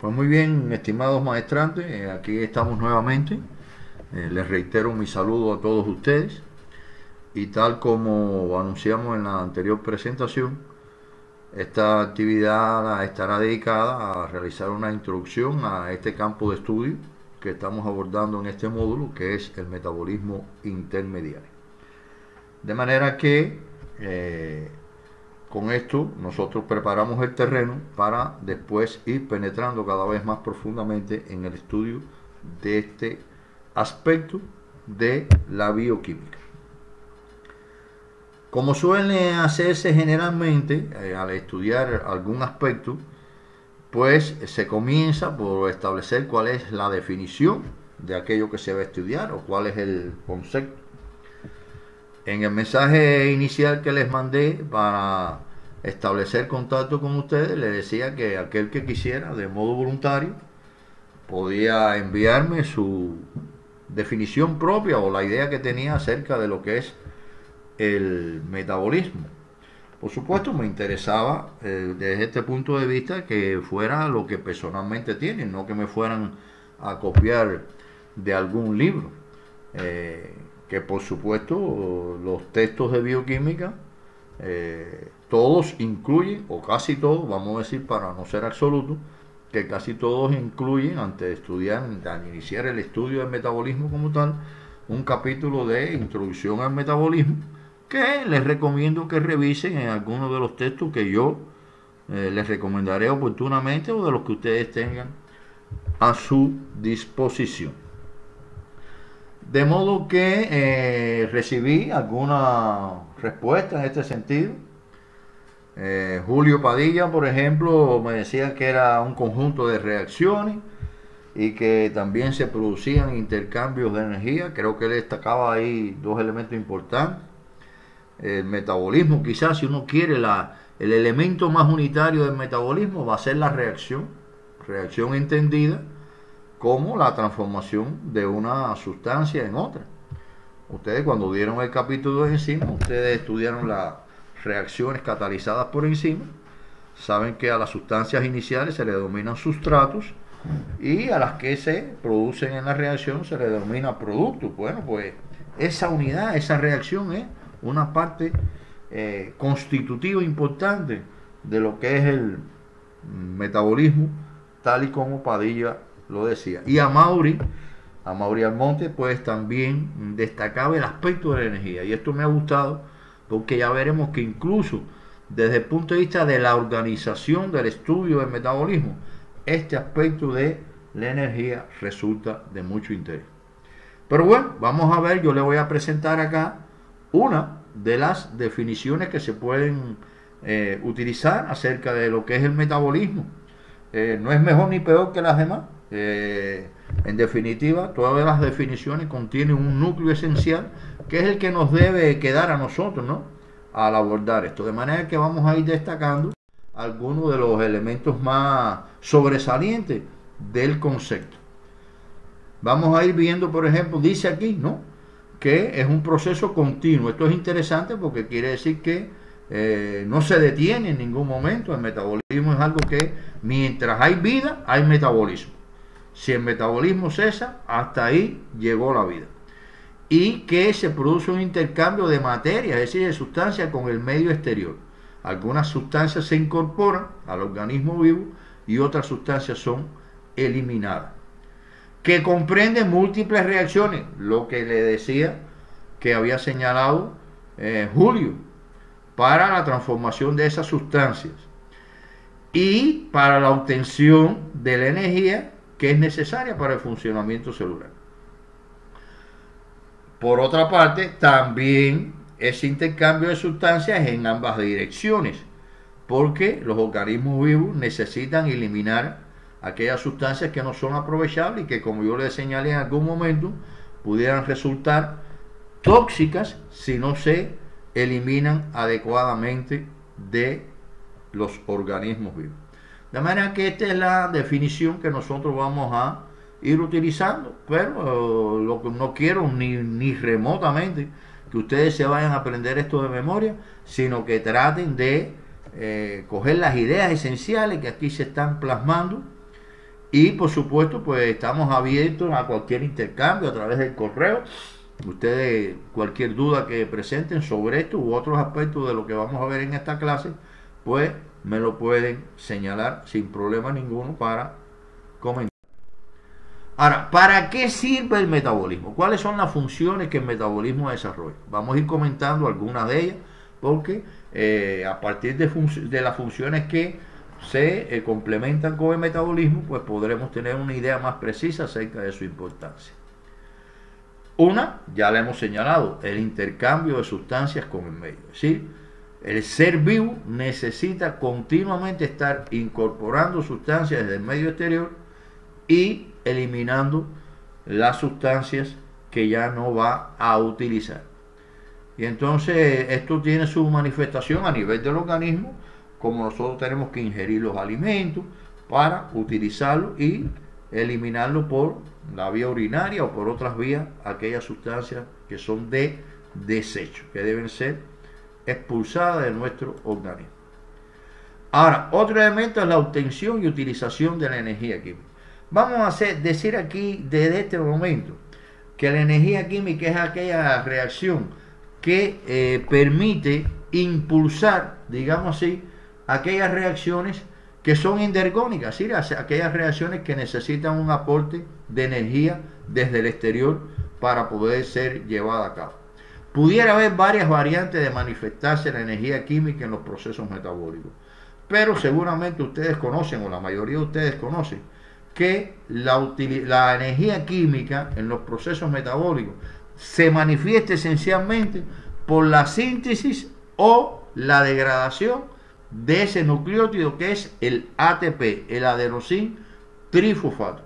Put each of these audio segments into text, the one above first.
Pues muy bien, estimados maestrantes, aquí estamos nuevamente. Les reitero mi saludo a todos ustedes y tal como anunciamos en la anterior presentación, esta actividad estará dedicada a realizar una introducción a este campo de estudio que estamos abordando en este módulo, que es el metabolismo intermediario. De manera que con esto nosotros preparamos el terreno para después ir penetrando cada vez más profundamente en el estudio de este aspecto de la bioquímica. Como suele hacerse generalmente al estudiar algún aspecto, pues se comienza por establecer cuál es la definición de aquello que se va a estudiar o cuál es el concepto. En el mensaje inicial que les mandé para establecer contacto con ustedes, les decía que aquel que quisiera de modo voluntario podía enviarme su definición propia o la idea que tenía acerca de lo que es el metabolismo. Por supuesto me interesaba desde este punto de vista que fuera lo que personalmente tienen, no que me fueran a copiar de algún libro. Que por supuesto los textos de bioquímica todos incluyen, o casi todos, vamos a decir para no ser absoluto, que casi todos incluyen, antes de estudiar, al iniciar el estudio del metabolismo como tal, un capítulo de introducción al metabolismo que les recomiendo que revisen en algunos de los textos que yo les recomendaré oportunamente o de los que ustedes tengan a su disposición. De modo que recibí alguna respuesta en este sentido. Julio Padilla, por ejemplo, me decía que era un conjunto de reacciones y que también se producían intercambios de energía. Creo que él destacaba ahí dos elementos importantes. El metabolismo, quizás si uno quiere, el elemento más unitario del metabolismo va a ser la reacción entendida como la transformación de una sustancia en otra. Ustedes cuando vieron el capítulo de enzimas, ustedes estudiaron las reacciones catalizadas por enzimas, saben que a las sustancias iniciales se le denominan sustratos y a las que se producen en la reacción se le denomina productos. Bueno, pues esa unidad, esa reacción es una parte constitutiva importante de lo que es el metabolismo, tal y como Padilla lo decía. Y a Mauri Almonte, pues también destacaba el aspecto de la energía. Y esto me ha gustado porque ya veremos que incluso desde el punto de vista de la organización del estudio del metabolismo, este aspecto de la energía resulta de mucho interés. Pero bueno, vamos a ver, yo le voy a presentar acá una de las definiciones que se pueden utilizar acerca de lo que es el metabolismo. No es mejor ni peor que las demás. En definitiva, todas las definiciones contienen un núcleo esencial que es el que nos debe quedar a nosotros, ¿no?, al abordar esto. De manera que vamos a ir destacando algunos de los elementos más sobresalientes del concepto. Vamos a ir viendo, por ejemplo, dice aquí, ¿no?, que es un proceso continuo. Esto es interesante porque quiere decir que no se detiene en ningún momento. El metabolismo es algo que mientras hay vida, hay metabolismo. Si el metabolismo cesa, hasta ahí llegó la vida. Y que se produce un intercambio de materia, es decir, de sustancias con el medio exterior. Algunas sustancias se incorporan al organismo vivo y otras sustancias son eliminadas. Que comprende múltiples reacciones, lo que le decía que había señalado Julio, para la transformación de esas sustancias y para la obtención de la energía que es necesaria para el funcionamiento celular. Por otra parte, también ese intercambio de sustancias en ambas direcciones, porque los organismos vivos necesitan eliminar aquellas sustancias que no son aprovechables y que, como yo les señalé en algún momento, pudieran resultar tóxicas si no se eliminan adecuadamente de los organismos vivos. De manera que esta es la definición que nosotros vamos a ir utilizando, pero lo que no quiero ni remotamente que ustedes se vayan a aprender esto de memoria, sino que traten de coger las ideas esenciales que aquí se están plasmando Y por supuesto, pues estamos abiertos a cualquier intercambio a través del correo. Ustedes, cualquier duda que presenten sobre esto u otros aspectos de lo que vamos a ver en esta clase, pues me lo pueden señalar sin problema ninguno para comentar. Ahora, ¿para qué sirve el metabolismo? ¿Cuáles son las funciones que el metabolismo desarrolla? Vamos a ir comentando algunas de ellas, porque a partir de las funciones que se complementan con el metabolismo, pues podremos tener una idea más precisa acerca de su importancia. Una, ya la hemos señalado, el intercambio de sustancias con el medio. Es decir, el ser vivo necesita continuamente estar incorporando sustancias desde el medio exterior y eliminando las sustancias que ya no va a utilizar. Y entonces esto tiene su manifestación a nivel del organismo, como nosotros tenemos que ingerir los alimentos para utilizarlos y eliminarlo por la vía urinaria o por otras vías, aquellas sustancias que son de desecho, que deben ser expulsadas de nuestro organismo. Ahora, otro elemento es la obtención y utilización de la energía química. Vamos a decir aquí desde este momento que la energía química es aquella reacción que permite impulsar, digamos así, aquellas reacciones que son endergónicas, ¿sí? Aquellas reacciones que necesitan un aporte de energía desde el exterior para poder ser llevada a cabo. Pudiera haber varias variantes de manifestarse la energía química en los procesos metabólicos, pero seguramente ustedes conocen, o la mayoría de ustedes conocen, que la energía química en los procesos metabólicos se manifiesta esencialmente por la síntesis o la degradación de ese nucleótido que es el ATP, el adenosín trifosfato.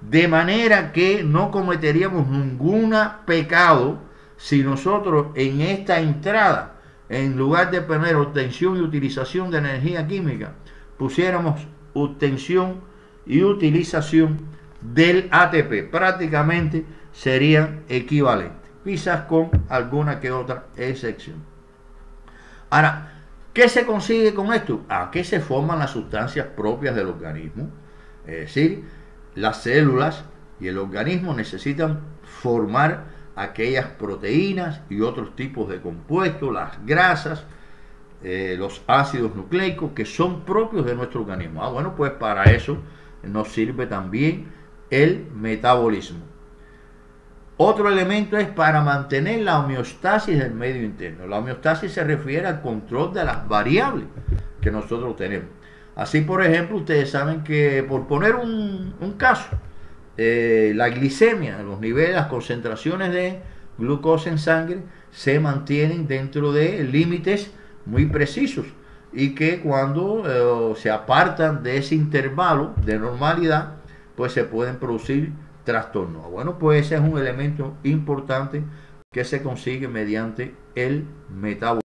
De manera que no cometeríamos ningún pecado si nosotros en esta entrada, en lugar de poner obtención y utilización de energía química, pusiéramos obtención y utilización del ATP. Prácticamente serían equivalentes, quizás con alguna que otra excepción. Ahora, ¿qué se consigue con esto? Que se forman las sustancias propias del organismo. Es decir, las células y el organismo necesitan formar aquellas proteínas y otros tipos de compuestos, las grasas, los ácidos nucleicos que son propios de nuestro organismo. Bueno, pues para eso nos sirve también el metabolismo. Otro elemento es para mantener la homeostasis del medio interno. La homeostasis se refiere al control de las variables que nosotros tenemos. Así, por ejemplo, ustedes saben que, por poner un caso, la glicemia, los niveles, las concentraciones de glucosa en sangre se mantienen dentro de límites muy precisos y que cuando se apartan de ese intervalo de normalidad, pues se pueden producir trastornos. Bueno, pues ese es un elemento importante que se consigue mediante el metabolismo.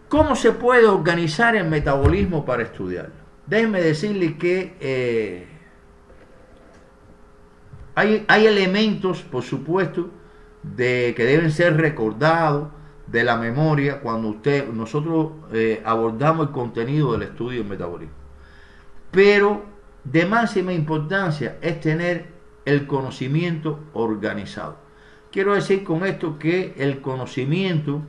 ¿Cómo se puede organizar el metabolismo para estudiarlo? Déjenme decirles que hay elementos, por supuesto, que deben ser recordados de la memoria cuando nosotros abordamos el contenido del estudio del metabolismo. Pero de máxima importancia es tener el conocimiento organizado. Quiero decir con esto que el conocimiento,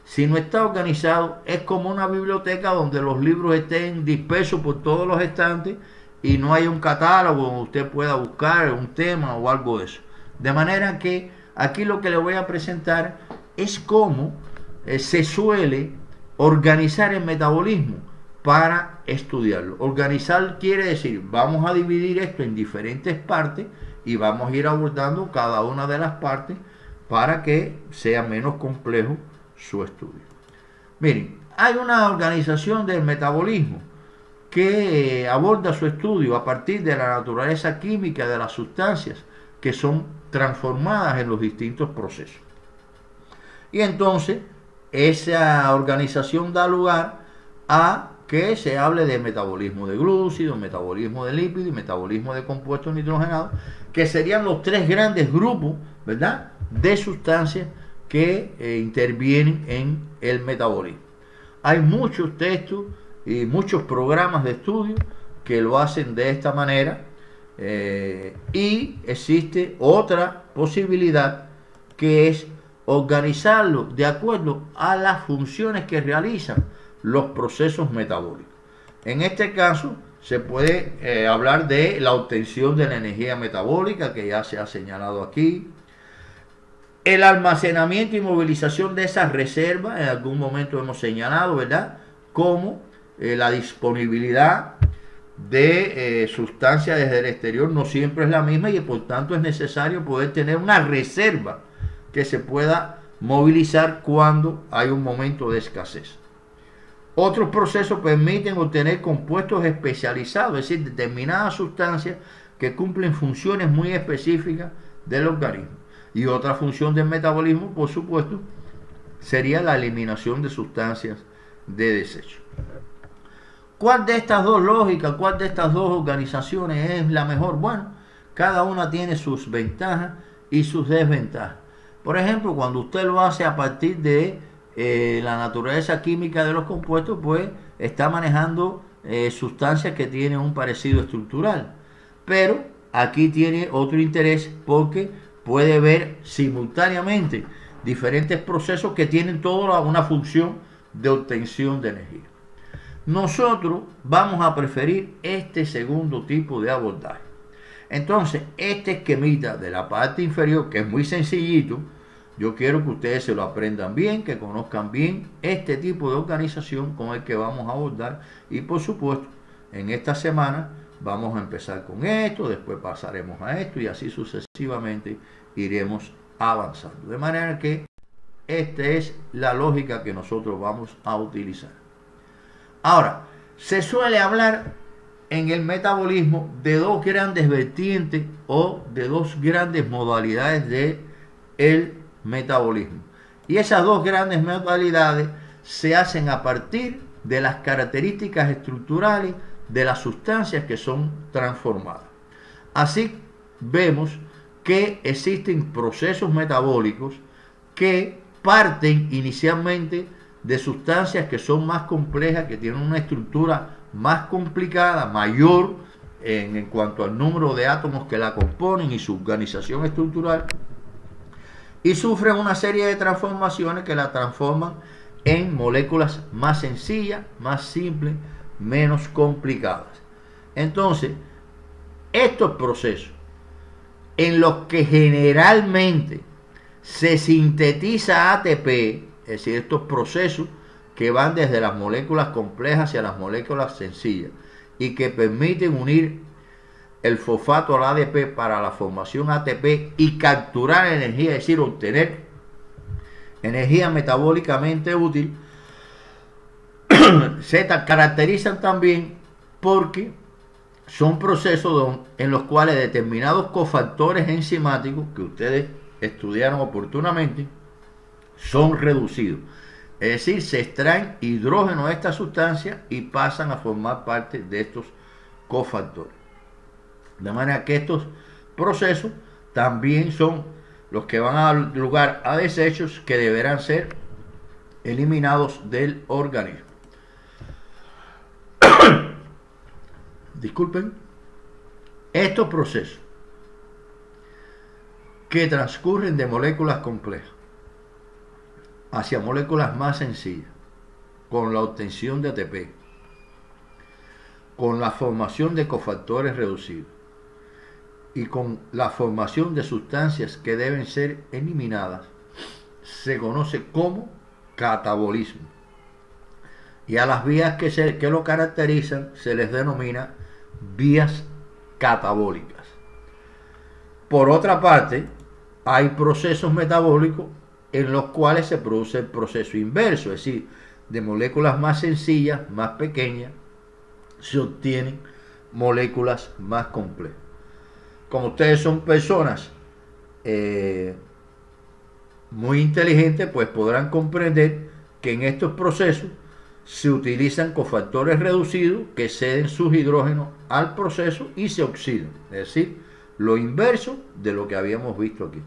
si no está organizado, es como una biblioteca donde los libros estén dispersos por todos los estantes y no hay un catálogo donde usted pueda buscar un tema o algo de eso. De manera que aquí lo que le voy a presentar es cómo se suele organizar el metabolismo para estudiarlo. Organizar quiere decir, vamos a dividir esto en diferentes partes y vamos a ir abordando cada una de las partes para que sea menos complejo su estudio. Miren, hay una organización del metabolismo que aborda su estudio a partir de la naturaleza química de las sustancias que son transformadas en los distintos procesos. Y entonces, esa organización da lugar a que se hable de metabolismo de glúcidos, metabolismo de lípidos y metabolismo de compuestos nitrogenados, que serían los tres grandes grupos, ¿verdad?, de sustancias que intervienen en el metabolismo. Hay muchos textos y muchos programas de estudio que lo hacen de esta manera, y existe otra posibilidad, que es organizarlo de acuerdo a las funciones que realizan los procesos metabólicos. En este caso se puede hablar de la obtención de la energía metabólica, que ya se ha señalado aquí, el almacenamiento y movilización de esas reservas, en algún momento hemos señalado, ¿verdad?, como la disponibilidad de sustancias desde el exterior no siempre es la misma, y por tanto es necesario poder tener una reserva que se pueda movilizar cuando hay un momento de escasez. Otros procesos permiten obtener compuestos especializados, es decir, determinadas sustancias que cumplen funciones muy específicas del organismo. Y otra función del metabolismo, por supuesto, sería la eliminación de sustancias de desecho. ¿Cuál de estas dos lógicas, cuál de estas dos organizaciones es la mejor? Bueno, cada una tiene sus ventajas y sus desventajas. Por ejemplo, cuando usted lo hace a partir de la naturaleza química de los compuestos, pues está manejando sustancias que tienen un parecido estructural. Pero aquí tiene otro interés, porque puede ver simultáneamente diferentes procesos que tienen toda una función de obtención de energía. Nosotros vamos a preferir este segundo tipo de abordaje. Entonces, este esquemita de la parte inferior, que es muy sencillito, yo quiero que ustedes se lo aprendan bien, que conozcan bien este tipo de organización con el que vamos a abordar. Y por supuesto, en esta semana vamos a empezar con esto, después pasaremos a esto, y así sucesivamente iremos avanzando. De manera que esta es la lógica que nosotros vamos a utilizar. Ahora, se suele hablar en el metabolismo de dos grandes vertientes o de dos grandes modalidades del metabolismo. Y esas dos grandes modalidades se hacen a partir de las características estructurales de las sustancias que son transformadas. Así vemos que existen procesos metabólicos que parten inicialmente de sustancias que son más complejas, que tienen una estructura más complicada, mayor en cuanto al número de átomos que la componen y su organización estructural, y sufren una serie de transformaciones que la transforman en moléculas más sencillas, más simples, menos complicadas. Entonces, estos procesos en los que generalmente se sintetiza ATP, es decir, estos procesos que van desde las moléculas complejas hacia las moléculas sencillas y que permiten unir el fosfato al ADP para la formación ATP y capturar energía, es decir, obtener energía metabólicamente útil, se caracterizan también porque son procesos en los cuales determinados cofactores enzimáticos que ustedes estudiaron oportunamente son reducidos. Es decir, se extraen hidrógeno de esta sustancia y pasan a formar parte de estos cofactores. De manera que estos procesos también son los que van a dar lugar a desechos que deberán ser eliminados del organismo. Disculpen. Estos procesos que transcurren de moléculas complejas hacia moléculas más sencillas, con la obtención de ATP, con la formación de cofactores reducidos y con la formación de sustancias que deben ser eliminadas, se conoce como catabolismo. Y a las vías que lo caracterizan se les denomina vías catabólicas. Por otra parte, hay procesos metabólicos en los cuales se produce el proceso inverso, es decir, de moléculas más sencillas, más pequeñas, se obtienen moléculas más complejas. Como ustedes son personas muy inteligentes, pues podrán comprender que en estos procesos se utilizan cofactores reducidos que ceden sus hidrógenos al proceso y se oxidan, es decir, lo inverso de lo que habíamos visto aquí.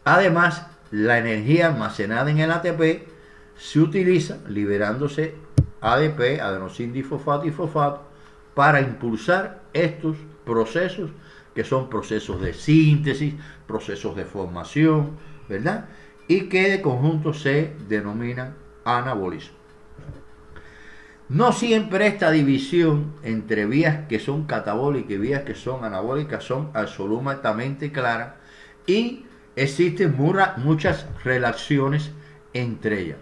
Además, la energía almacenada en el ATP se utiliza liberándose ADP, adenosín difosfato y fosfato, para impulsar estos procesos que son procesos de síntesis, procesos de formación, ¿verdad? Y que de conjunto se denominan anabolismo. No siempre esta división entre vías que son catabólicas y vías que son anabólicas son absolutamente claras y existen muchas relaciones entre ellas.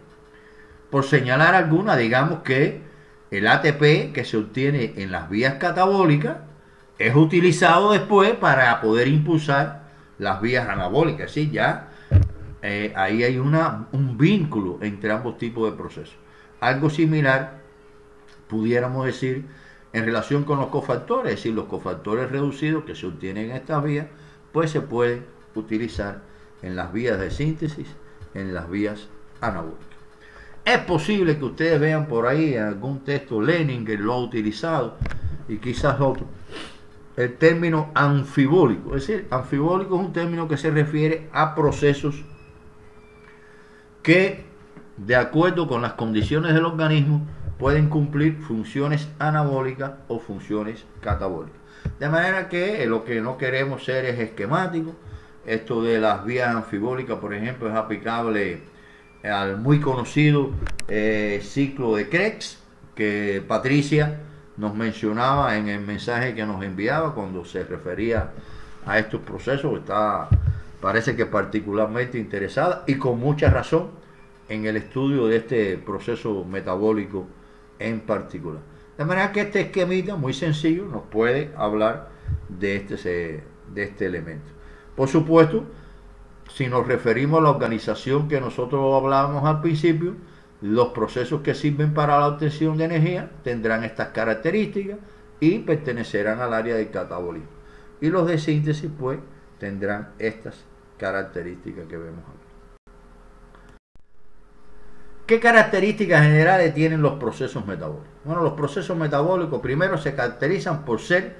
Por señalar alguna, digamos que el ATP que se obtiene en las vías catabólicas es utilizado después para poder impulsar las vías anabólicas. ¿Sí? Ya ahí hay un vínculo entre ambos tipos de procesos. Algo similar pudiéramos decir en relación con los cofactores, es decir, los cofactores reducidos que se obtienen en estas vías, pues se pueden utilizar en las vías de síntesis, en las vías anabólicas. Es posible que ustedes vean por ahí en algún texto Lenin que lo ha utilizado y quizás otro, el término anfibólico. Es decir, anfibólico es un término que se refiere a procesos que, de acuerdo con las condiciones del organismo, pueden cumplir funciones anabólicas o funciones catabólicas. De manera que lo que no queremos ser es esquemáticos. Esto de las vías anfibólicas, por ejemplo, es aplicable al muy conocido ciclo de Krebs, que Patricia nos mencionaba en el mensaje que nos enviaba cuando se refería a estos procesos. Parece que particularmente interesada y con mucha razón en el estudio de este proceso metabólico en particular. De manera que este esquemita muy sencillo nos puede hablar de este elemento. Por supuesto, si nos referimos a la organización que nosotros hablábamos al principio, los procesos que sirven para la obtención de energía tendrán estas características y pertenecerán al área del catabolismo. Y los de síntesis, pues, tendrán estas características que vemos aquí. ¿Qué características generales tienen los procesos metabólicos? Bueno, los procesos metabólicos primero se caracterizan por ser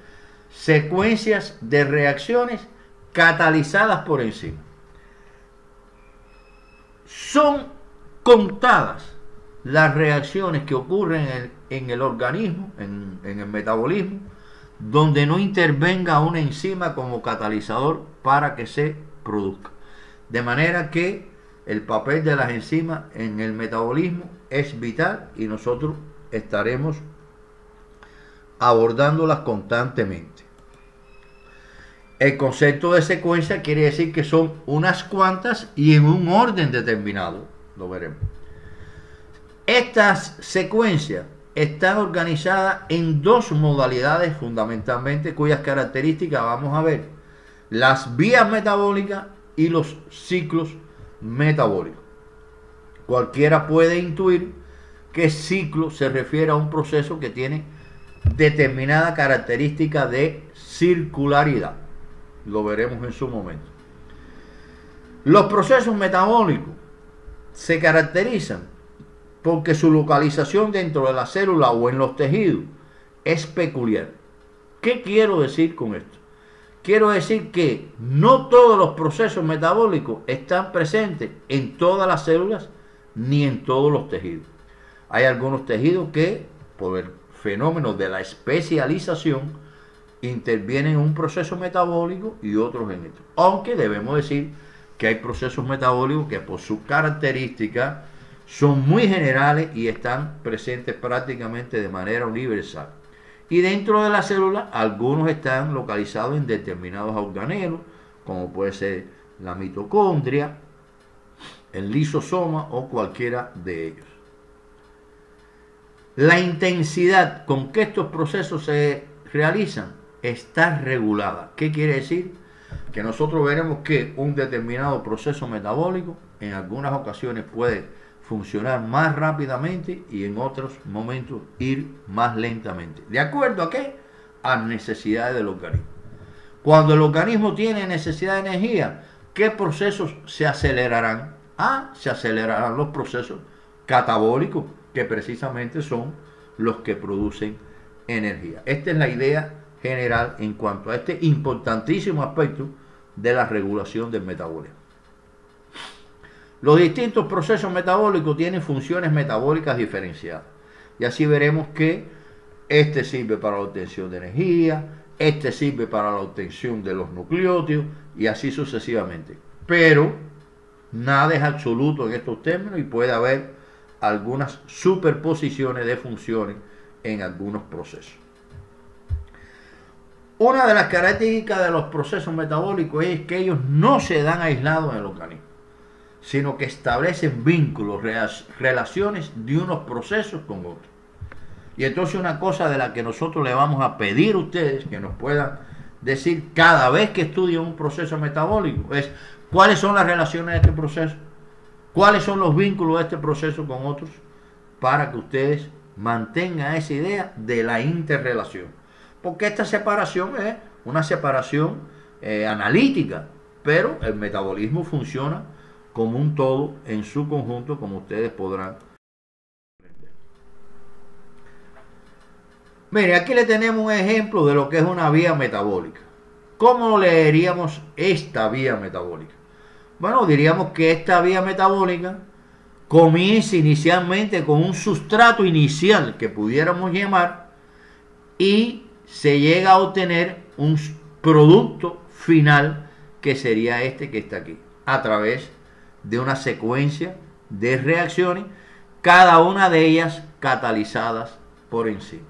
secuencias de reacciones catalizadas por enzimas. Son contadas las reacciones que ocurren en el organismo, en el metabolismo, donde no intervenga una enzima como catalizador para que se produzca. De manera que el papel de las enzimas en el metabolismo es vital y nosotros estaremos abordándolas constantemente. El concepto de secuencia quiere decir que son unas cuantas y en un orden determinado. Lo veremos. Estas secuencias están organizadas en dos modalidades fundamentalmente, cuyas características vamos a ver: las vías metabólicas y los ciclos metabólicos. Cualquiera puede intuir que ciclo se refiere a un proceso que tiene determinada característica de circularidad. Lo veremos en su momento. Los procesos metabólicos se caracterizan porque su localización dentro de la célula o en los tejidos es peculiar. ¿Qué quiero decir con esto? Quiero decir que no todos los procesos metabólicos están presentes en todas las células ni en todos los tejidos. Hay algunos tejidos que, por el fenómeno de la especialización, intervienen en un proceso metabólico y otros en otro. Aunque debemos decir que hay procesos metabólicos que por sus características son muy generales y están presentes prácticamente de manera universal. Y dentro de la célula, algunos están localizados en determinados organelos, como puede ser la mitocondria, el lisosoma o cualquiera de ellos. La intensidad con que estos procesos se realizan está regulada. ¿Qué quiere decir? Que nosotros veremos que un determinado proceso metabólico en algunas ocasiones puede funcionar más rápidamente y en otros momentos ir más lentamente. ¿De acuerdo a qué? A necesidades del organismo. Cuando el organismo tiene necesidad de energía, ¿qué procesos se acelerarán? Se acelerarán los procesos catabólicos, que precisamente son los que producen energía. Esta es la idea general en cuanto a este importantísimo aspecto de la regulación del metabolismo. Los distintos procesos metabólicos tienen funciones metabólicas diferenciadas y así veremos que este sirve para la obtención de energía, este sirve para la obtención de los nucleótidos y así sucesivamente. Pero nada es absoluto en estos términos y puede haber algunas superposiciones de funciones en algunos procesos. Una de las características de los procesos metabólicos es que ellos no se dan aislados en el organismo, sino que establecen vínculos, relaciones de unos procesos con otros. Y entonces una cosa de la que nosotros le vamos a pedir a ustedes que nos puedan decir cada vez que estudien un proceso metabólico es cuáles son las relaciones de este proceso, cuáles son los vínculos de este proceso con otros, para que ustedes mantengan esa idea de la interrelación. Porque esta separación es una separación analítica, pero el metabolismo funciona como un todo en su conjunto, como ustedes podrán aprender. Mire, aquí le tenemos un ejemplo de lo que es una vía metabólica. ¿Cómo leeríamos esta vía metabólica? Bueno, diríamos que esta vía metabólica comienza inicialmente con un sustrato inicial que pudiéramos llamar y se llega a obtener un producto final que sería este que está aquí, a través de una secuencia de reacciones, cada una de ellas catalizadas por enzima.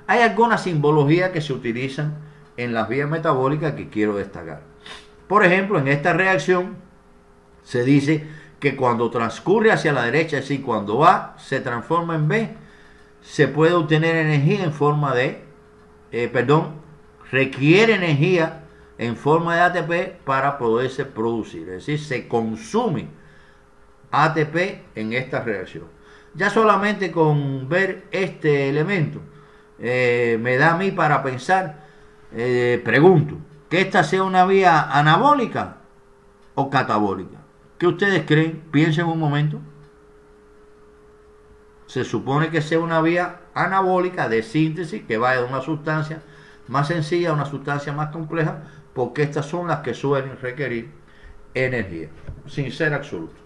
Hay algunas simbologías que se utilizan en las vías metabólicas que quiero destacar. Por ejemplo, en esta reacción se dice que cuando transcurre hacia la derecha, es decir, cuando A se transforma en B, se puede obtener energía en forma de, requiere energía en forma de ATP para poderse producir. Es decir, se consume ATP en esta reacción. Ya solamente con ver este elemento me da a mí para pensar, pregunto, que esta sea una vía anabólica o catabólica. ¿Qué ustedes creen? Piensen un momento. Se supone que sea una vía anabólica de síntesis que va de una sustancia más sencilla a una sustancia más compleja, porque estas son las que suelen requerir energía, sin ser absoluto.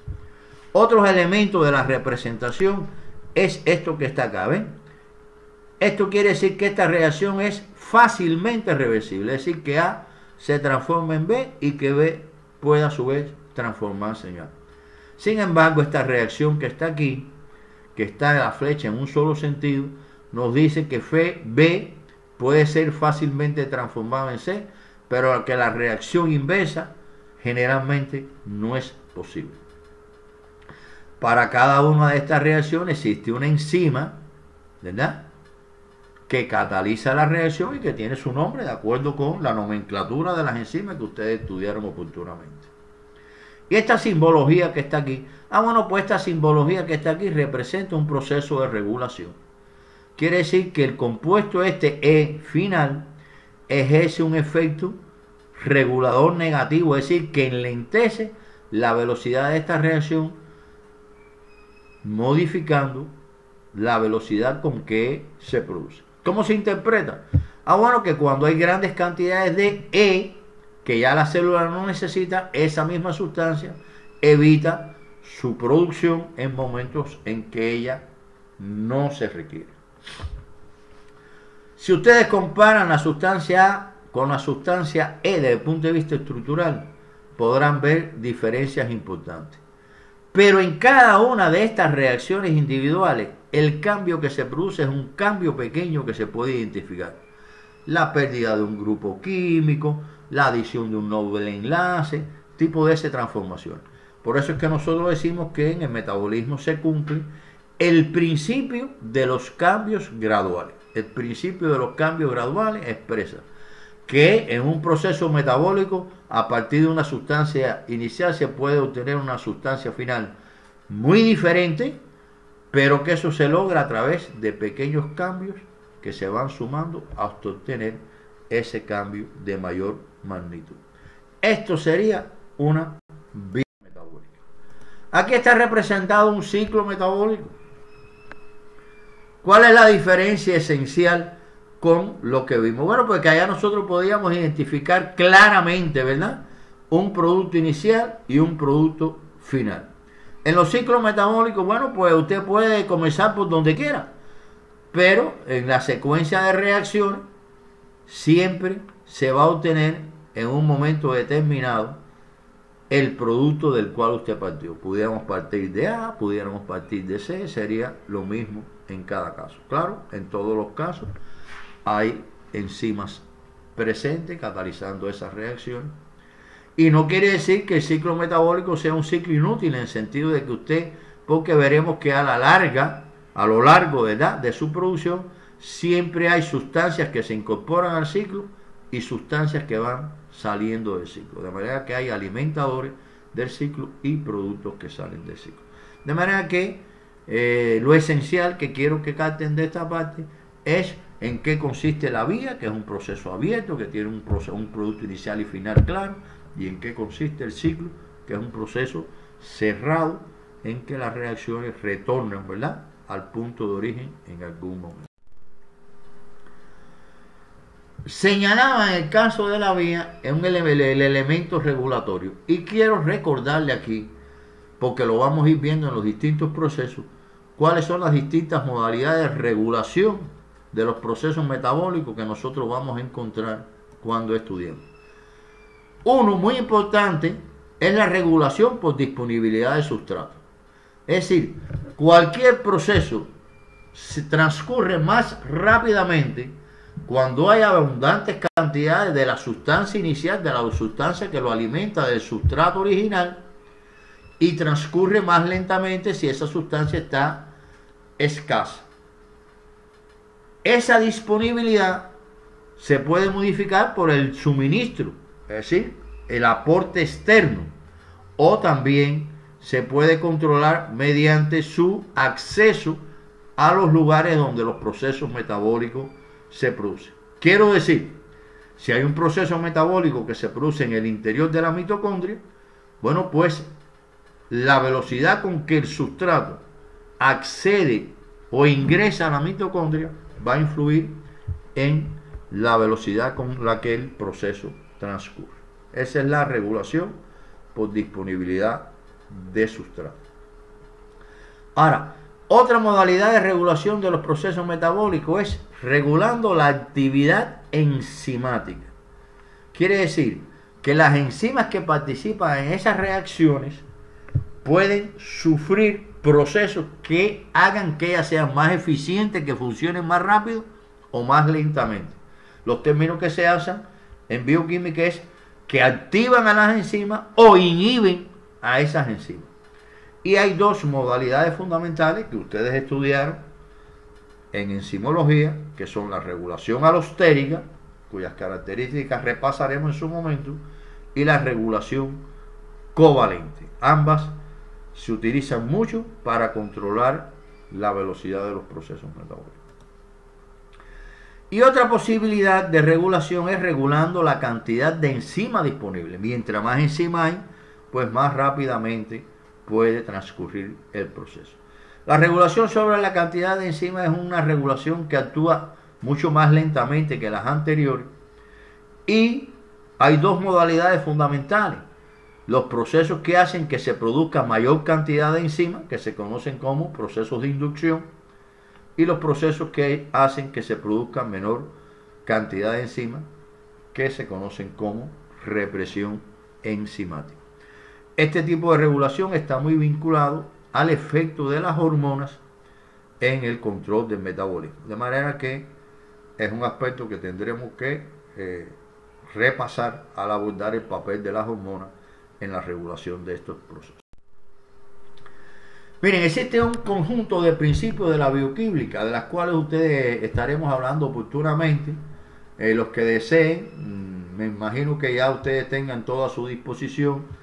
Otros elementos de la representación es esto que está acá, ¿ven? Esto quiere decir que esta reacción es fácilmente reversible, es decir, que A se transforma en B y que B puede a su vez transformarse en A. Sin embargo, esta reacción que está aquí, que está en la flecha en un solo sentido, nos dice que B puede ser fácilmente transformado en C, pero que la reacción inversa generalmente no es posible. Para cada una de estas reacciones existe una enzima, ¿verdad?, que cataliza la reacción y que tiene su nombre de acuerdo con la nomenclatura de las enzimas que ustedes estudiaron oportunamente. Y esta simbología que está aquí, pues esta simbología que está aquí representa un proceso de regulación. Quiere decir que el compuesto este E final ejerce un efecto regulador negativo, es decir, que enlentece la velocidad de esta reacción, modificando la velocidad con que se produce. ¿Cómo se interpreta? Que cuando hay grandes cantidades de E, que ya la célula no necesita, esa misma sustancia evita su producción en momentos en que ella no se requiere. Si ustedes comparan la sustancia A con la sustancia E desde el punto de vista estructural, podrán ver diferencias importantes. Pero en cada una de estas reacciones individuales, el cambio que se produce es un cambio pequeño que se puede identificar. La pérdida de un grupo químico, la adición de un doble enlace, tipo de esa transformación. Por eso es que nosotros decimos que en el metabolismo se cumple el principio de los cambios graduales. El principio de los cambios graduales expresa que en un proceso metabólico, a partir de una sustancia inicial, se puede obtener una sustancia final muy diferente, pero que eso se logra a través de pequeños cambios que se van sumando hasta obtener ese cambio de mayor magnitud. Esto sería una vía metabólica. Aquí está representado un ciclo metabólico. ¿Cuál es la diferencia esencial con lo que vimos? Bueno, porque allá nosotros podíamos identificar claramente, ¿verdad?, un producto inicial y un producto final. En los ciclos metabólicos, pues usted puede comenzar por donde quiera. pero en la secuencia de reacciones siempre se va a obtener en un momento determinado el producto del cual usted partió. Pudiéramos partir de A, pudiéramos partir de C, sería lo mismo en cada caso. Claro, en todos los casos hay enzimas presentes catalizando esas reacciones. Y no quiere decir que el ciclo metabólico sea un ciclo inútil, en el sentido de que usted, porque veremos que a lo largo de su producción, siempre hay sustancias que se incorporan al ciclo y sustancias que van saliendo del ciclo. De manera que hay alimentadores del ciclo y productos que salen del ciclo. De manera que lo esencial que quiero que capten de esta parte es en qué consiste la vía, que es un proceso abierto, que tiene un producto inicial y final claro, y en qué consiste el ciclo, que es un proceso cerrado, en que las reacciones retornan, ¿verdad?, al punto de origen en algún momento. Señalaba en el caso de la vía el elemento regulatorio, y quiero recordarle aquí, porque lo vamos a ir viendo en los distintos procesos, cuáles son las distintas modalidades de regulación de los procesos metabólicos que nosotros vamos a encontrar cuando estudiemos. Uno muy importante es la regulación por disponibilidad de sustrato. Es decir, cualquier proceso se transcurre más rápidamente cuando hay abundantes cantidades de la sustancia inicial, de la sustancia que lo alimenta, del sustrato original, y transcurre más lentamente si esa sustancia está escasa. Esa disponibilidad se puede modificar por el suministro, es decir, el aporte externo, o también se puede controlar mediante su acceso a los lugares donde los procesos metabólicos se producen. Quiero decir, si hay un proceso metabólico que se produce en el interior de la mitocondria, bueno, pues la velocidad con que el sustrato accede o ingresa a la mitocondria va a influir en la velocidad con la que el proceso transcurre. Esa es la regulación por disponibilidad de sustrato. Ahora, otra modalidad de regulación de los procesos metabólicos es regulando la actividad enzimática. Quiere decir que las enzimas que participan en esas reacciones pueden sufrir procesos que hagan que ellas sean más eficientes, que funcionen más rápido o más lentamente. Los términos que se usan en bioquímica es que activan a las enzimas o inhiben a esas enzimas. Y hay dos modalidades fundamentales que ustedes estudiaron en enzimología, que son la regulación alostérica, cuyas características repasaremos en su momento, y la regulación covalente. Ambas se utilizan mucho para controlar la velocidad de los procesos metabólicos. Y otra posibilidad de regulación es regulando la cantidad de enzima disponible. Mientras más enzima hay, pues más rápidamente puede transcurrir el proceso. La regulación sobre la cantidad de enzima es una regulación que actúa mucho más lentamente que las anteriores, y hay dos modalidades fundamentales: los procesos que hacen que se produzca mayor cantidad de enzimas, que se conocen como procesos de inducción, y los procesos que hacen que se produzca menor cantidad de enzimas, que se conocen como represión enzimática. Este tipo de regulación está muy vinculado al efecto de las hormonas en el control del metabolismo, de manera que es un aspecto que tendremos que repasar al abordar el papel de las hormonas en la regulación de estos procesos. Miren, existe un conjunto de principios de la bioquímica, de las cuales ustedes estaremos hablando oportunamente. Los que deseen, me imagino que ya ustedes tengan todo a su disposición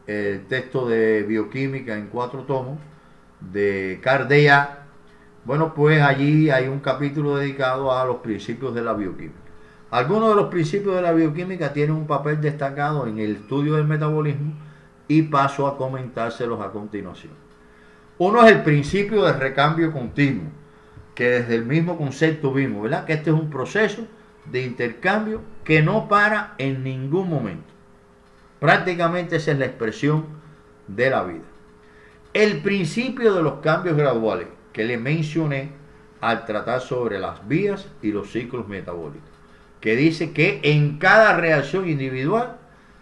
el texto de bioquímica en 4 tomos de Cardea. Bueno, pues allí hay un capítulo dedicado a los principios de la bioquímica. Algunos de los principios de la bioquímica tienen un papel destacado en el estudio del metabolismo y paso a comentárselos a continuación. Uno es el principio de recambio continuo, que desde el mismo concepto vimos, ¿verdad?, que este es un proceso de intercambio que no para en ningún momento. Prácticamente esa es la expresión de la vida. El principio de los cambios graduales que le mencioné al tratar sobre las vías y los ciclos metabólicos, que dice que en cada reacción individual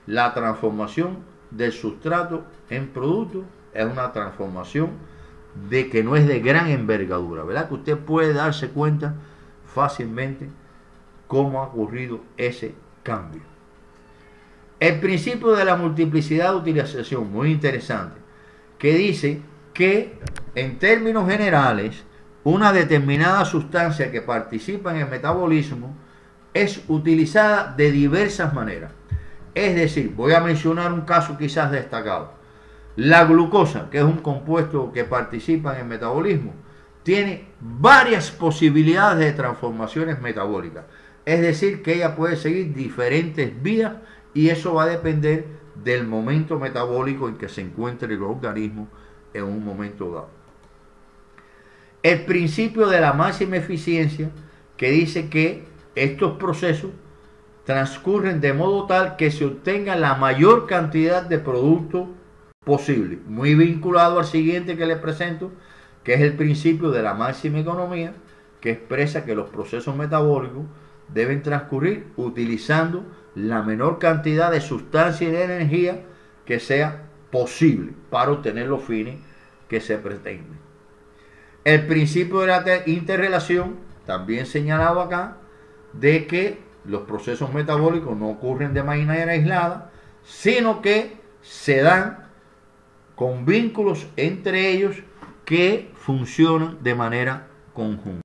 la transformación del sustrato en producto es una transformación de que no es de gran envergadura, ¿verdad? Que usted puede darse cuenta fácilmente cómo ha ocurrido ese cambio. El principio de la multiplicidad de utilización, muy interesante, que dice que en términos generales una determinada sustancia que participa en el metabolismo es utilizada de diversas maneras. Es decir, voy a mencionar un caso quizás destacado. La glucosa, que es un compuesto que participa en el metabolismo, tiene varias posibilidades de transformaciones metabólicas. Es decir, que ella puede seguir diferentes vías y eso va a depender del momento metabólico en que se encuentre el organismo en un momento dado. El principio de la máxima eficiencia, que dice que estos procesos transcurren de modo tal que se obtenga la mayor cantidad de producto posible, muy vinculado al siguiente que les presento, que es el principio de la máxima economía, que expresa que los procesos metabólicos deben transcurrir utilizando la menor cantidad de sustancia y de energía que sea posible para obtener los fines que se pretenden. El principio de la interrelación, también señalado acá, de que los procesos metabólicos no ocurren de manera aislada, sino que se dan con vínculos entre ellos que funcionan de manera conjunta.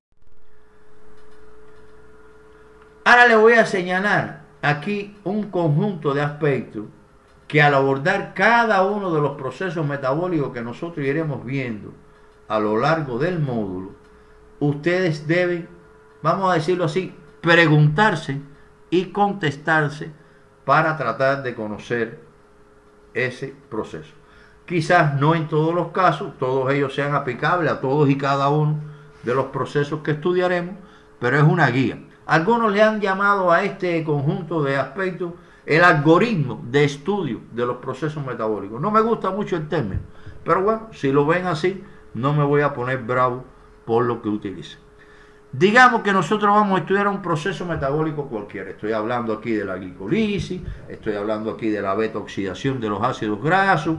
Ahora le voy a señalar aquí un conjunto de aspectos que al abordar cada uno de los procesos metabólicos que nosotros iremos viendo a lo largo del módulo, ustedes deben, vamos a decirlo así, preguntarse y contestarse para tratar de conocer ese proceso. Quizás no en todos los casos, todos ellos sean aplicables a todos y cada uno de los procesos que estudiaremos, pero es una guía. Algunos le han llamado a este conjunto de aspectos el algoritmo de estudio de los procesos metabólicos. No me gusta mucho el término, pero bueno, si lo ven así, no me voy a poner bravo por lo que utilicen. Digamos que nosotros vamos a estudiar un proceso metabólico cualquiera. Estoy hablando aquí de la glicolisis, estoy hablando aquí de la beta-oxidación de los ácidos grasos.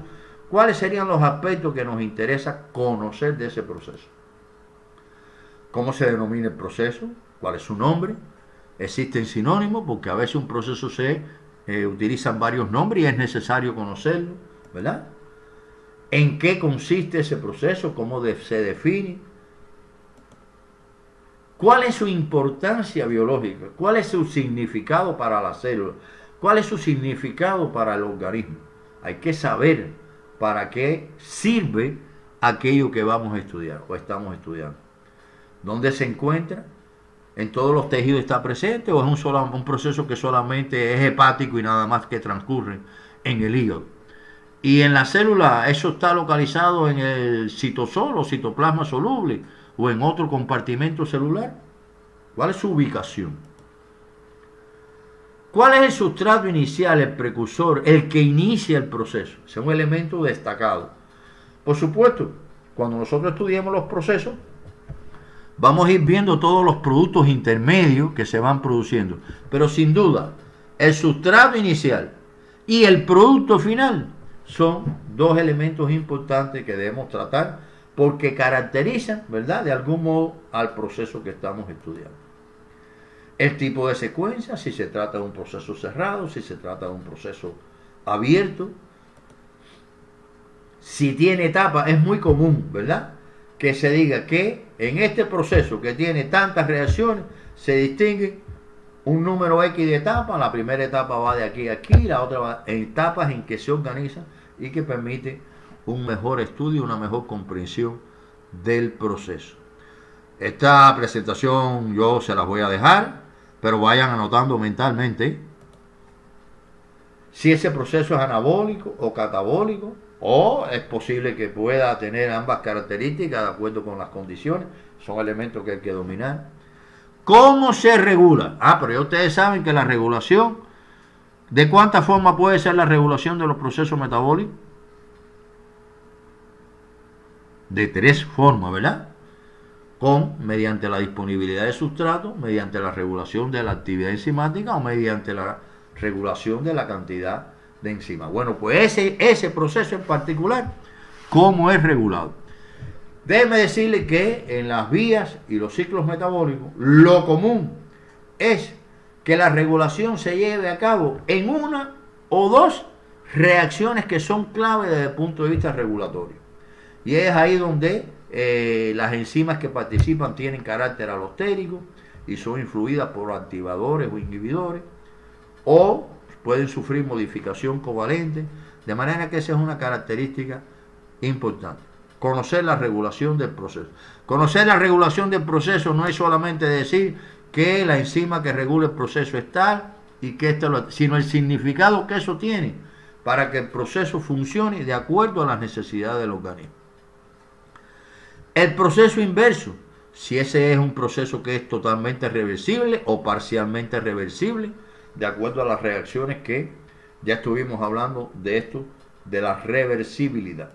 ¿Cuáles serían los aspectos que nos interesa conocer de ese proceso? ¿Cómo se denomina el proceso? ¿Cuál es su nombre? ¿Existen sinónimos? Porque a veces un proceso se utilizan varios nombres y es necesario conocerlo, ¿verdad? ¿En qué consiste ese proceso? ¿Cómo se define? ¿Cuál es su importancia biológica? ¿Cuál es su significado para la célula? ¿Cuál es su significado para el organismo? Hay que saber para qué sirve aquello que vamos a estudiar o estamos estudiando. ¿Dónde se encuentra? ¿En todos los tejidos está presente o es un proceso que solamente es hepático y nada más que transcurre en el hígado? Y en la célula, ¿eso está localizado en el citosol o citoplasma soluble o en otro compartimento celular? ¿Cuál es su ubicación? ¿Cuál es el sustrato inicial, el precursor, el que inicia el proceso? Ese es un elemento destacado. Por supuesto, cuando nosotros estudiemos los procesos, vamos a ir viendo todos los productos intermedios que se van produciendo. Pero sin duda, el sustrato inicial y el producto final son dos elementos importantes que debemos tratar porque caracterizan, ¿verdad?, de algún modo al proceso que estamos estudiando. El tipo de secuencia, si se trata de un proceso cerrado, si se trata de un proceso abierto. Si tiene etapas, es muy común, ¿verdad?, que se diga que en este proceso que tiene tantas reacciones se distingue un número X de etapas. La primera etapa va de aquí a aquí, la otra va en etapas en que se organiza y que permite un mejor estudio, una mejor comprensión del proceso. Esta presentación yo se las voy a dejar, pero vayan anotando mentalmente si ese proceso es anabólico o catabólico, o es posible que pueda tener ambas características de acuerdo con las condiciones. Son elementos que hay que dominar. ¿Cómo se regula? Pero ya ustedes saben que la regulación, ¿de cuánta forma puede ser la regulación de los procesos metabólicos? De 3 formas, ¿verdad? mediante la disponibilidad de sustrato, mediante la regulación de la actividad enzimática o mediante la regulación de la cantidad de enzimas. Bueno, pues ese proceso en particular, ¿cómo es regulado? Déjeme decirle que en las vías y los ciclos metabólicos, lo común es que la regulación se lleve a cabo en una o dos reacciones que son clave desde el punto de vista regulatorio. Y es ahí donde las enzimas que participan tienen carácter alostérico y son influidas por activadores o inhibidores, o pueden sufrir modificación covalente, de manera que esa es una característica importante. Conocer la regulación del proceso. Conocer la regulación del proceso no es solamente decir que la enzima que regula el proceso es tal y que sino el significado que eso tiene para que el proceso funcione de acuerdo a las necesidades del organismo. El proceso inverso, si ese es un proceso que es totalmente reversible o parcialmente reversible, de acuerdo a las reacciones que ya estuvimos hablando de esto, de la reversibilidad.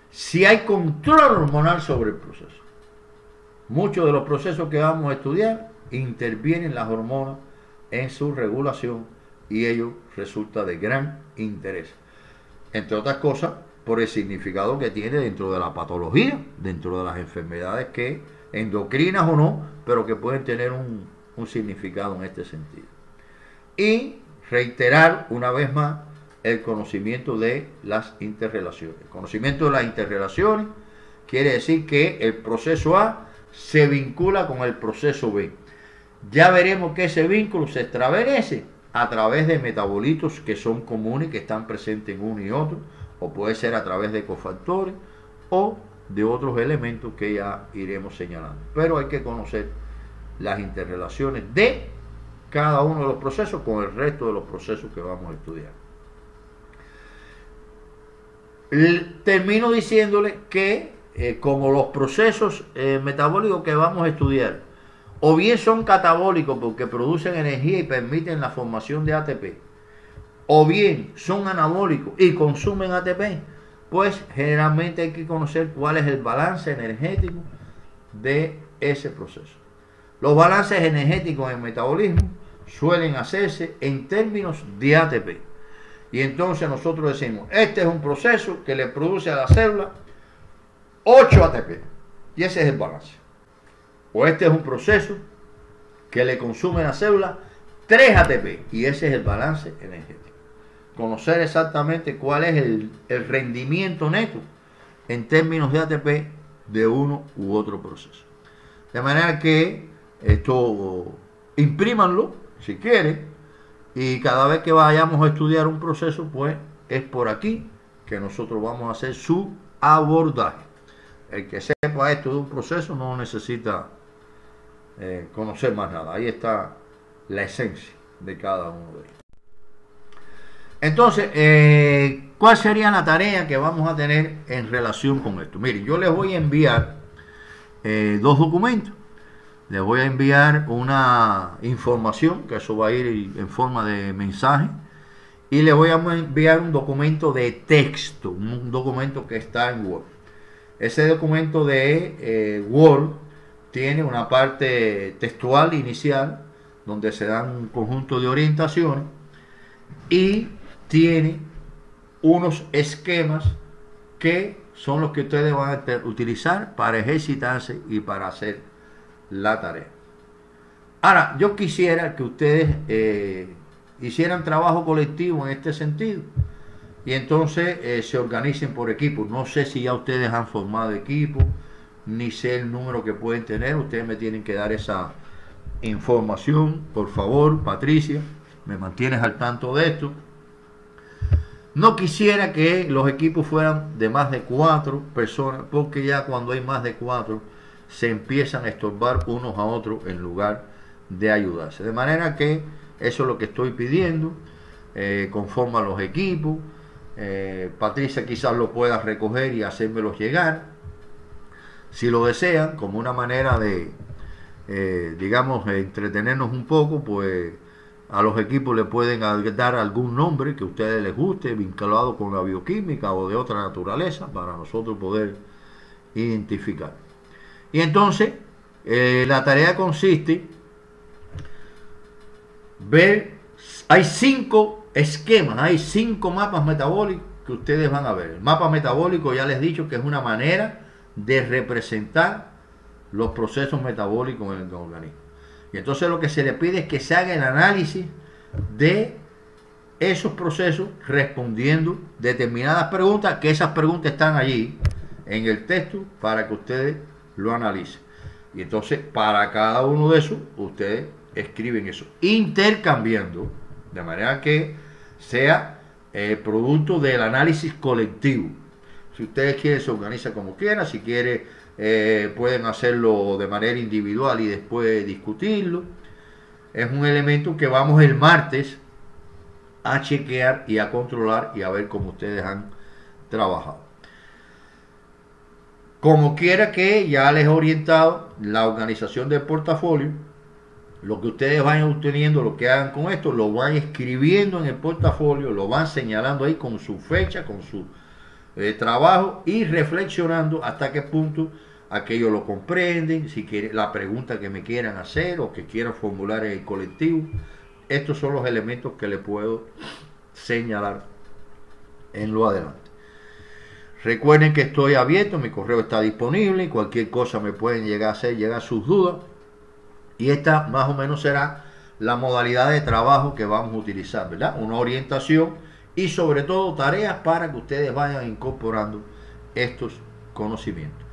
Si hay control hormonal sobre el proceso. Muchos de los procesos que vamos a estudiar intervienen las hormonas en su regulación y ello resulta de gran interés. Entre otras cosas, por el significado que tiene dentro de la patología, dentro de las enfermedades que endocrinas o no, pero que pueden tener un significado en este sentido. Y reiterar una vez más el conocimiento de las interrelaciones. El conocimiento de las interrelaciones quiere decir que el proceso A se vincula con el proceso B. Ya veremos que ese vínculo se establece a través de metabolitos que son comunes, que están presentes en uno y otro, o puede ser a través de cofactores o de otros elementos que ya iremos señalando. Pero hay que conocer las interrelaciones de cada uno de los procesos con el resto de los procesos que vamos a estudiar. Termino diciéndole que como los procesos metabólicos que vamos a estudiar o bien son catabólicos porque producen energía y permiten la formación de ATP, o bien son anabólicos y consumen ATP, pues generalmente hay que conocer cuál es el balance energético de ese proceso. Los balances energéticos en el metabolismo suelen hacerse en términos de ATP. Y entonces nosotros decimos, este es un proceso que le produce a la célula 8 ATP. Y ese es el balance. O este es un proceso que le consume a la célula 3 ATP. Y ese es el balance energético. Conocer exactamente cuál es el rendimiento neto en términos de ATP de uno u otro proceso. De manera que esto imprímanlo si quieren. Y cada vez que vayamos a estudiar un proceso, pues es por aquí que nosotros vamos a hacer su abordaje. El que sepa esto de un proceso no necesita conocer más nada. Ahí está la esencia de cada uno de ellos. Entonces, ¿cuál sería la tarea que vamos a tener en relación con esto? Miren, yo les voy a enviar dos documentos. Les voy a enviar una información, que eso va a ir en forma de mensaje, y les voy a enviar un documento de texto, un documento que está en Word. Ese documento de Word tiene una parte textual inicial, donde se dan un conjunto de orientaciones, y tiene unos esquemas que son los que ustedes van a utilizar para ejercitarse y para hacer la tarea. Ahora, yo quisiera que ustedes hicieran trabajo colectivo en este sentido y entonces se organicen por equipos. No sé si ya ustedes han formado equipos, ni sé el número que pueden tener. Ustedes me tienen que dar esa información, por favor. Patricia, me mantienes al tanto de esto. No quisiera que los equipos fueran de más de 4 personas, porque ya cuando hay más de 4 se empiezan a estorbar unos a otros en lugar de ayudarse. De manera que eso es lo que estoy pidiendo. Conforman los equipos. Patricia quizás lo pueda recoger y hacérmelos llegar, si lo desean, como una manera de, digamos, entretenernos un poco. Pues a los equipos le pueden dar algún nombre que a ustedes les guste, vinculado con la bioquímica o de otra naturaleza, para nosotros poder identificar. Y entonces la tarea consiste ver, hay 5 esquemas, hay 5 mapas metabólicos que ustedes van a ver. El mapa metabólico ya les he dicho que es una manera de representar los procesos metabólicos en el organismo. Y entonces lo que se le pide es que se haga el análisis de esos procesos respondiendo determinadas preguntas, que esas preguntas están allí en el texto para que ustedes lo analicen. Y entonces para cada uno de esos ustedes escriben eso, intercambiando, de manera que sea producto del análisis colectivo. Si ustedes quieren, se organiza como quieran. Si quieren, pueden hacerlo de manera individual y después discutirlo. Es un elemento que vamos el martes a chequear y a controlar y a ver cómo ustedes han trabajado. Como quiera que ya les he orientado la organización del portafolio, lo que ustedes vayan obteniendo, lo que hagan con esto, lo van escribiendo en el portafolio, lo van señalando ahí con su fecha, con su trabajo y reflexionando hasta qué punto aquello lo comprenden, si quieren, la pregunta que me quieran hacer o que quieran formular en el colectivo. Estos son los elementos que le puedo señalar en lo adelante. Recuerden que estoy abierto, mi correo está disponible y cualquier cosa me pueden llegar a hacer llegar sus dudas. Y esta más o menos será la modalidad de trabajo que vamos a utilizar, ¿verdad? Una orientación y sobre todo tareas para que ustedes vayan incorporando estos conocimientos.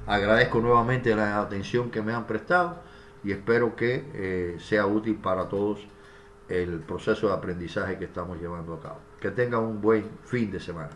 Agradezco nuevamente la atención que me han prestado y espero que sea útil para todos el proceso de aprendizaje que estamos llevando a cabo. Que tengan un buen fin de semana.